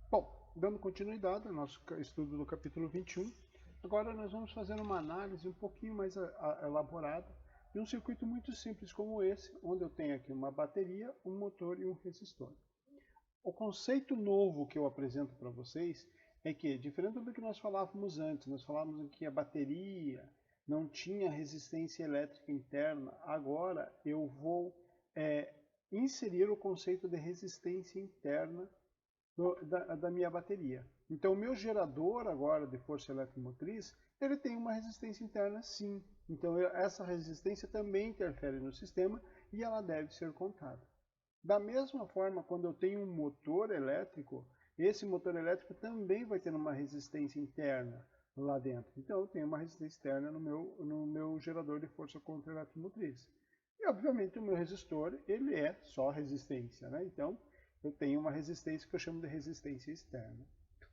Bom, dando continuidade ao nosso estudo do capítulo 21, agora nós vamos fazer uma análise um pouquinho mais elaborada de um circuito muito simples como esse, onde eu tenho aqui uma bateria, um motor e um resistor. O conceito novo que eu apresento para vocês é que, diferente do que nós falávamos antes, nós falávamos que a bateria não tinha resistência elétrica interna, agora eu vou inserir o conceito de resistência interna da minha bateria. Então, o meu gerador agora de força eletromotriz, ele tem uma resistência interna sim. Então, essa resistência também interfere no sistema e ela deve ser contada. Da mesma forma, quando eu tenho um motor elétrico, esse motor elétrico também vai ter uma resistência interna lá dentro. Então, eu tenho uma resistência externa no meu gerador de força contra eletromotriz. E, obviamente, o meu resistor, ele é só resistência, né? Então, eu tenho uma resistência que eu chamo de resistência externa.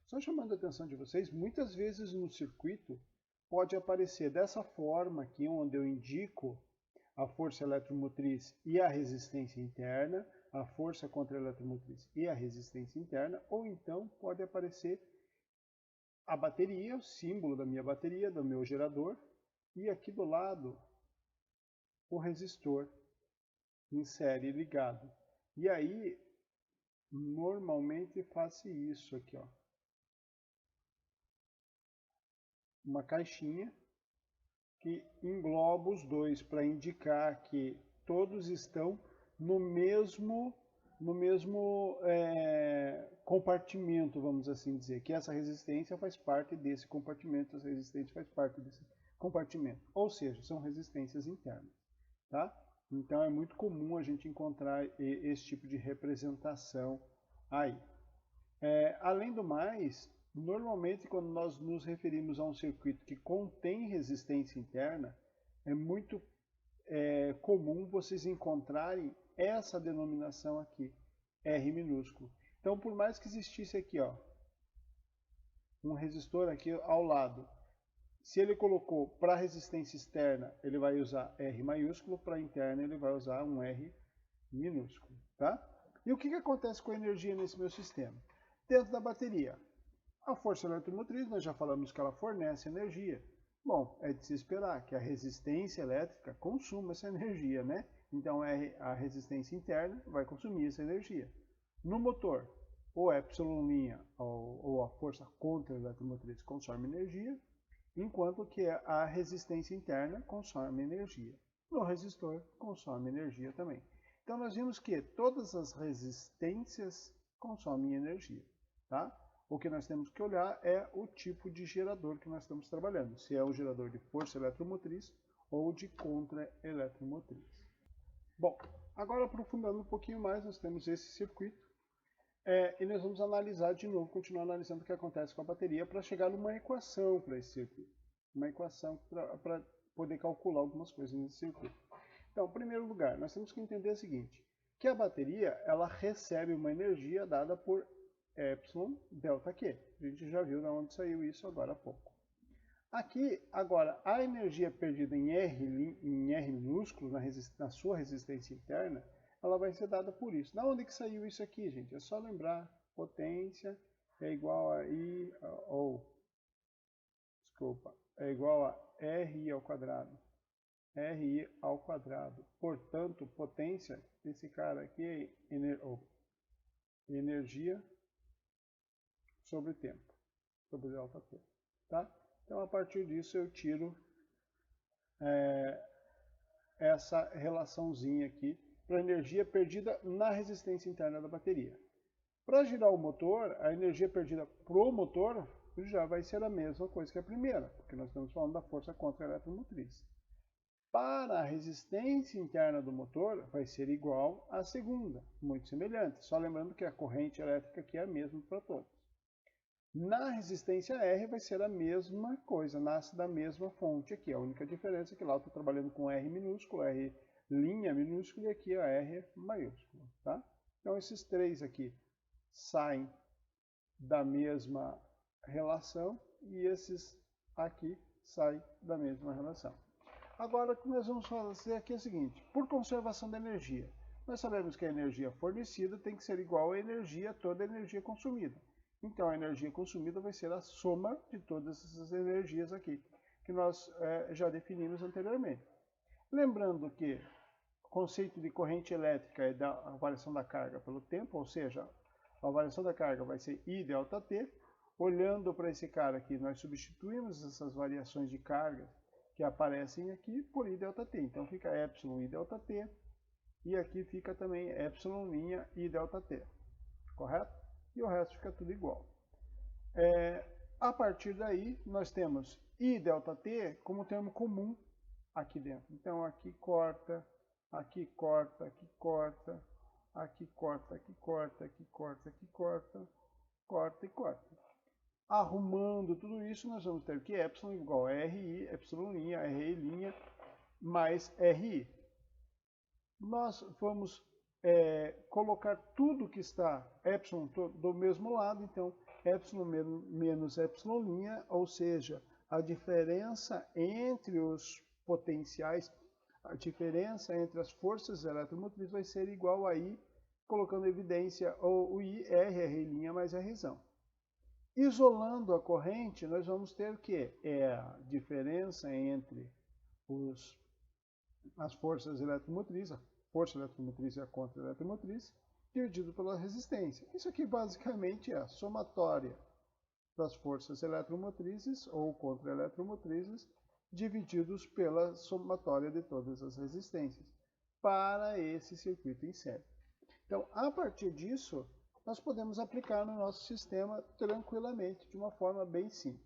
Só chamando a atenção de vocês, muitas vezes no circuito pode aparecer dessa forma aqui, onde eu indico a força eletromotriz e a resistência interna, a força contra a eletromotriz e a resistência interna, ou então pode aparecer a bateria, o símbolo da minha bateria, do meu gerador, e aqui do lado o resistor em série ligado. E aí, normalmente faz isso aqui, ó. Uma caixinha que engloba os dois para indicar que todos estão no mesmo compartimento, vamos assim dizer, que essa resistência faz parte desse compartimento, essa resistência faz parte desse compartimento, ou seja, são resistências internas, tá? Então é muito comum a gente encontrar esse tipo de representação aí. Além do mais, normalmente quando nós nos referimos a um circuito que contém resistência interna, é muito comum vocês encontrarem essa denominação aqui, R minúsculo. Então, por mais que existisse aqui, ó, um resistor aqui ao lado, se ele colocou para resistência externa, ele vai usar R maiúsculo, para interna ele vai usar um R minúsculo, tá? E o que acontece com a energia nesse meu sistema? Dentro da bateria, a força eletromotriz, nós já falamos que ela fornece energia. Bom, é de se esperar que a resistência elétrica consuma essa energia, né? Então, a resistência interna vai consumir essa energia. No motor, o epsilon' ou a força contra a eletromotriz consome energia, enquanto que a resistência interna consome energia. No resistor, consome energia também. Então, nós vimos que todas as resistências consomem energia, tá? O que nós temos que olhar é o tipo de gerador que nós estamos trabalhando, se é o gerador de força eletromotriz ou de contra-eletromotriz. Bom, agora aprofundando um pouquinho mais, nós temos esse circuito e nós vamos analisar de novo, continuar analisando o que acontece com a bateria para chegar numa equação para esse circuito. Uma equação para poder calcular algumas coisas nesse circuito. Então, em primeiro lugar, nós temos que entender o seguinte, que a bateria ela recebe uma energia dada por epsilon delta Q. A gente já viu de onde saiu isso agora há pouco. Aqui, agora, a energia perdida em R minúsculo, na sua resistência interna, ela vai ser dada por isso. Da onde que saiu isso aqui, gente? É só lembrar, potência é igual a é igual a RI ao quadrado. RI ao quadrado. Portanto, potência desse cara aqui é energia sobre tempo, sobre delta T, tá? Então, a partir disso, eu tiro essa relaçãozinha aqui para a energia perdida na resistência interna da bateria. Para girar o motor, a energia perdida para o motor já vai ser a mesma coisa que a primeira, porque nós estamos falando da força contra a eletromotriz. Para a resistência interna do motor, vai ser igual à segunda, muito semelhante, só lembrando que a corrente elétrica aqui é a mesma para todos. Na resistência R vai ser a mesma coisa, nasce da mesma fonte aqui. A única diferença é que lá eu estou trabalhando com R minúsculo, R' minúsculo e aqui a R maiúsculo, tá? Então esses três aqui saem da mesma relação e esses aqui saem da mesma relação. Agora o que nós vamos fazer aqui é o seguinte, por conservação da energia, nós sabemos que a energia fornecida tem que ser igual à energia, toda a energia consumida. Então a energia consumida vai ser a soma de todas essas energias aqui, que nós já definimos anteriormente. Lembrando que o conceito de corrente elétrica é da variação da carga pelo tempo, ou seja, a variação da carga vai ser I delta T. Olhando para esse cara aqui, nós substituímos essas variações de carga que aparecem aqui por I delta T. Então fica epsilon I delta T, e aqui fica também epsilon' I delta T, correto? E o resto fica tudo igual. A partir daí, nós temos I delta T como termo comum aqui dentro. Então aqui corta, aqui corta, aqui corta, aqui corta, aqui corta, aqui corta, aqui corta, corta e corta. Arrumando tudo isso, nós vamos ter que epsilon igual a RI, epsilon', RI', mais RI. Nós vamos colocar tudo que está epsilon do mesmo lado, então epsilon menos epsilon', ou seja, a diferença entre os potenciais, a diferença entre as forças eletromotrizes vai ser igual a I, colocando em evidência o I, RI' mais Rzão. Isolando a corrente, nós vamos ter que a diferença entre as forças eletromotrizes, a força eletromotriz e a contra-eletromotriz, dividido pela resistência. Isso aqui basicamente é a somatória das forças eletromotrizes ou contra-eletromotrizes, divididos pela somatória de todas as resistências, para esse circuito em série. Então, a partir disso, nós podemos aplicar no nosso sistema tranquilamente, de uma forma bem simples.